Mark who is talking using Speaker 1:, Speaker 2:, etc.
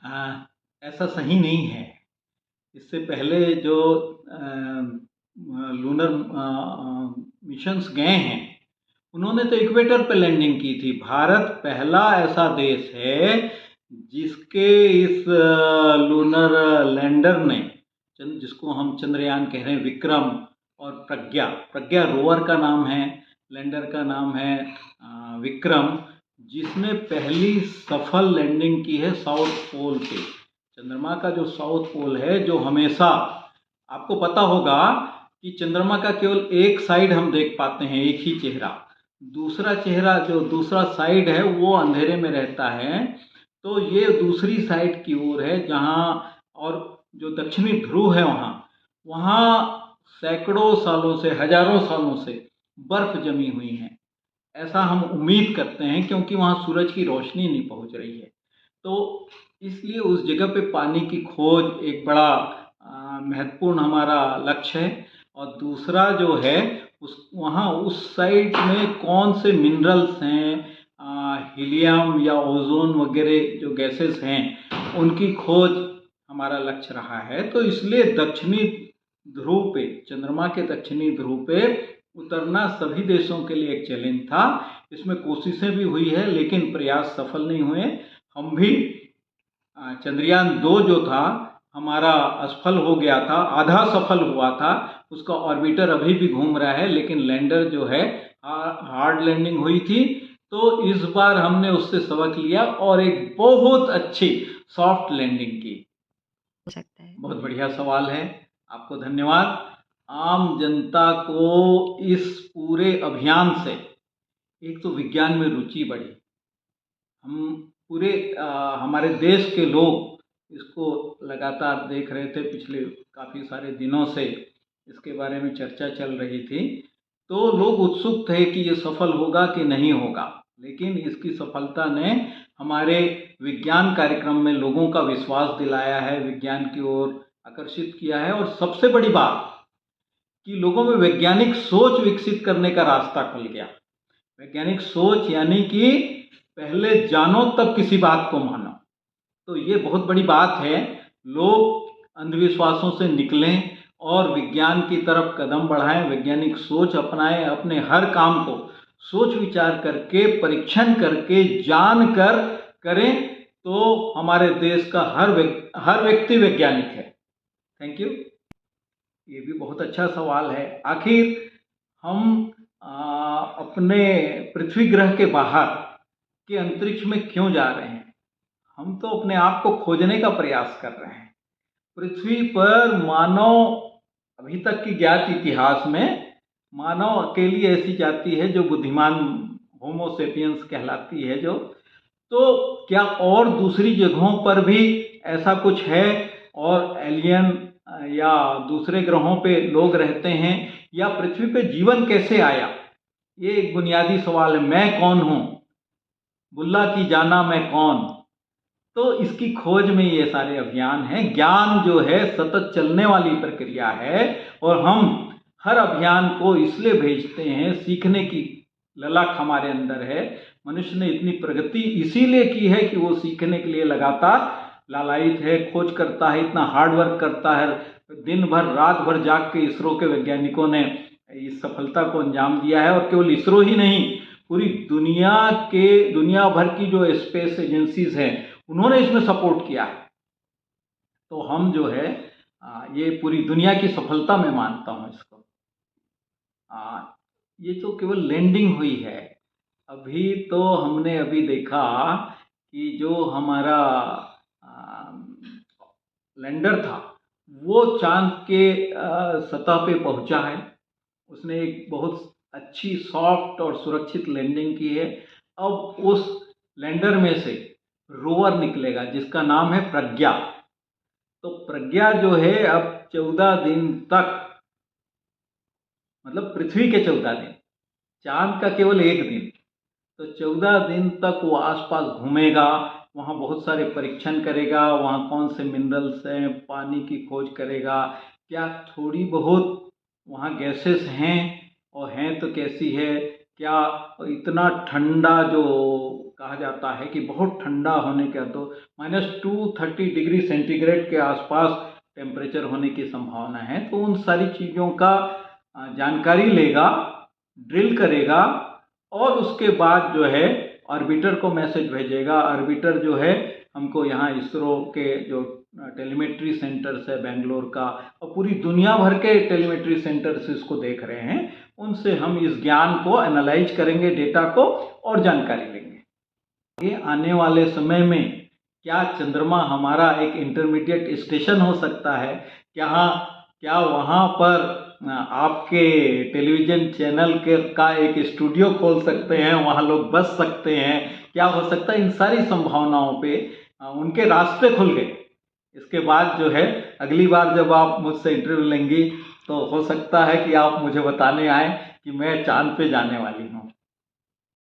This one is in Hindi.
Speaker 1: अ, ऐसा सही नहीं है। इससे पहले जो लूनर मिशंस गए हैं, उन्होंने तो इक्वेटर पे लैंडिंग की थी। भारत पहला ऐसा देश है जिसके इस लूनर लैंडर ने, जिसको हम चंद्रयान कह रहे हैं, विक्रम और प्रज्ञा, प्रज्ञा रोवर का नाम है, लैंडर का नाम है विक्रम, जिसने पहली सफल लैंडिंग की है साउथ पोल पे। चंद्रमा का जो साउथ पोल है, जो हमेशा, आपको पता होगा कि चंद्रमा का केवल एक साइड हम देख पाते हैं, एक ही चेहरा। दूसरा चेहरा, जो दूसरा साइड है, वो अंधेरे में रहता है। तो ये दूसरी साइड की ओर है जहाँ, और जो दक्षिणी ध्रुव है वहाँ वहाँ सैकड़ों सालों से, हजारों सालों से बर्फ जमी हुई है। ऐसा हम उम्मीद करते हैं, क्योंकि वहाँ सूरज की रोशनी नहीं पहुँच रही है। तो इसलिए उस जगह पे पानी की खोज एक बड़ा महत्वपूर्ण हमारा लक्ष्य है। और दूसरा जो है, उस वहाँ उस साइड में कौन से मिनरल्स हैं, हीलियम या ओजोन वगैरह जो गैसेस हैं, उनकी खोज हमारा लक्ष्य रहा है। तो इसलिए दक्षिणी ध्रुव पे, चंद्रमा के दक्षिणी ध्रुव पे उतरना सभी देशों के लिए एक चैलेंज था। इसमें कोशिशें भी हुई है, लेकिन प्रयास सफल नहीं हुए। हम भी चंद्रयान 2 जो था हमारा असफल हो गया था, आधा सफल हुआ था। उसका ऑर्बिटर अभी भी घूम रहा है, लेकिन लैंडर जो है हार्ड लैंडिंग हुई थी। तो इस बार हमने उससे सबक लिया और एक बहुत अच्छी सॉफ्ट लैंडिंग की।
Speaker 2: हो सकता है।
Speaker 1: बहुत बढ़िया सवाल है, आपको धन्यवाद। आम जनता को इस पूरे अभियान से एक तो विज्ञान में रुचि बढ़ी। हम पूरे हमारे देश के लोग इसको लगातार देख रहे थे, पिछले काफ़ी सारे दिनों से इसके बारे में चर्चा चल रही थी। तो लोग उत्सुक थे कि ये सफल होगा कि नहीं होगा, लेकिन इसकी सफलता ने हमारे विज्ञान कार्यक्रम में लोगों का विश्वास दिलाया है, विज्ञान की ओर आकर्षित किया है। और सबसे बड़ी बात कि लोगों में वैज्ञानिक सोच विकसित करने का रास्ता खुल गया। वैज्ञानिक सोच यानी कि पहले जानो तब किसी बात को मानो। तो ये बहुत बड़ी बात है। लोग अंधविश्वासों से निकलें और विज्ञान की तरफ कदम बढ़ाएं, वैज्ञानिक सोच अपनाएं, अपने हर काम को सोच विचार करके, परीक्षण करके, जान कर करें। तो हमारे देश का हर व्यक्ति वैज्ञानिक है। Thank you. ये भी बहुत अच्छा सवाल है। आखिर हम अपने पृथ्वी ग्रह के बाहर के अंतरिक्ष में क्यों जा रहे हैं? हम तो अपने आप को खोजने का प्रयास कर रहे हैं। पृथ्वी पर मानव, अभी तक की ज्ञात इतिहास में, मानव अकेली ऐसी जाति है जो बुद्धिमान, होमोसेपियंस कहलाती है जो। तो क्या और दूसरी जगहों पर भी ऐसा कुछ है, और एलियन या दूसरे ग्रहों पे लोग रहते हैं, या पृथ्वी पे जीवन कैसे आया? ये एक बुनियादी सवाल है। मैं कौन हूँ, बुल्ला की जाना मैं कौन? तो इसकी खोज में ये सारे अभियान हैं। ज्ञान जो है सतत चलने वाली प्रक्रिया है, और हम हर अभियान को इसलिए भेजते हैं, सीखने की ललक हमारे अंदर है। मनुष्य ने इतनी प्रगति इसीलिए की है कि वो सीखने के लिए लगातार लालायित है, खोज करता है, इतना हार्ड वर्क करता है। दिन भर रात भर जाग के इसरो के वैज्ञानिकों ने इस सफलता को अंजाम दिया है। और केवल इसरो ही नहीं, पूरी दुनिया भर की जो स्पेस एजेंसीज हैं, उन्होंने इसमें सपोर्ट किया है। तो हम जो है ये पूरी दुनिया की सफलता में मानता हूँ इसको। ये तो केवल लैंडिंग हुई है। अभी तो हमने अभी देखा कि जो हमारा लैंडर था, वो चांद के सतह पे पहुंचा है। उसने एक बहुत अच्छी, सॉफ्ट और सुरक्षित लैंडिंग की है। अब उस लैंडर में से रोवर निकलेगा जिसका नाम है प्रज्ञा। तो प्रज्ञा जो है अब 14 दिन तक, मतलब पृथ्वी के 14 दिन, चांद का केवल एक दिन, तो 14 दिन तक वो आसपास घूमेगा, वहाँ बहुत सारे परीक्षण करेगा, वहाँ कौन से मिनरल्स हैं, पानी की खोज करेगा, क्या थोड़ी बहुत वहाँ गैसेस हैं, और हैं तो कैसी है, क्या इतना ठंडा जो कहा जाता है कि बहुत ठंडा होने का, तो -230 डिग्री सेंटीग्रेड के आसपास टेम्परेचर होने की संभावना है। तो उन सारी चीज़ों का जानकारी लेगा, ड्रिल करेगा और उसके बाद जो है ऑर्बिटर को मैसेज भेजेगा। ऑर्बिटर जो है हमको यहाँ इसरो के जो टेलीमेट्री सेंटर्स है बेंगलोर का और पूरी दुनिया भर के टेलीमेट्री सेंटर्स इसको देख रहे हैं, उनसे हम इस ज्ञान को एनालाइज करेंगे, डेटा को, और जानकारी लेंगे। ये आने वाले समय में क्या चंद्रमा हमारा एक इंटरमीडिएट स्टेशन हो सकता है? क्या वहाँ पर आपके टेलीविज़न चैनल का एक स्टूडियो खोल सकते हैं, वहाँ लोग बस सकते हैं? क्या हो सकता है? इन सारी संभावनाओं पे उनके रास्ते खुल गए। इसके बाद जो है अगली बार जब आप मुझसे इंटरव्यू लेंगी तो हो सकता है कि आप मुझे बताने आए कि मैं चाँद पे जाने वाली हूँ।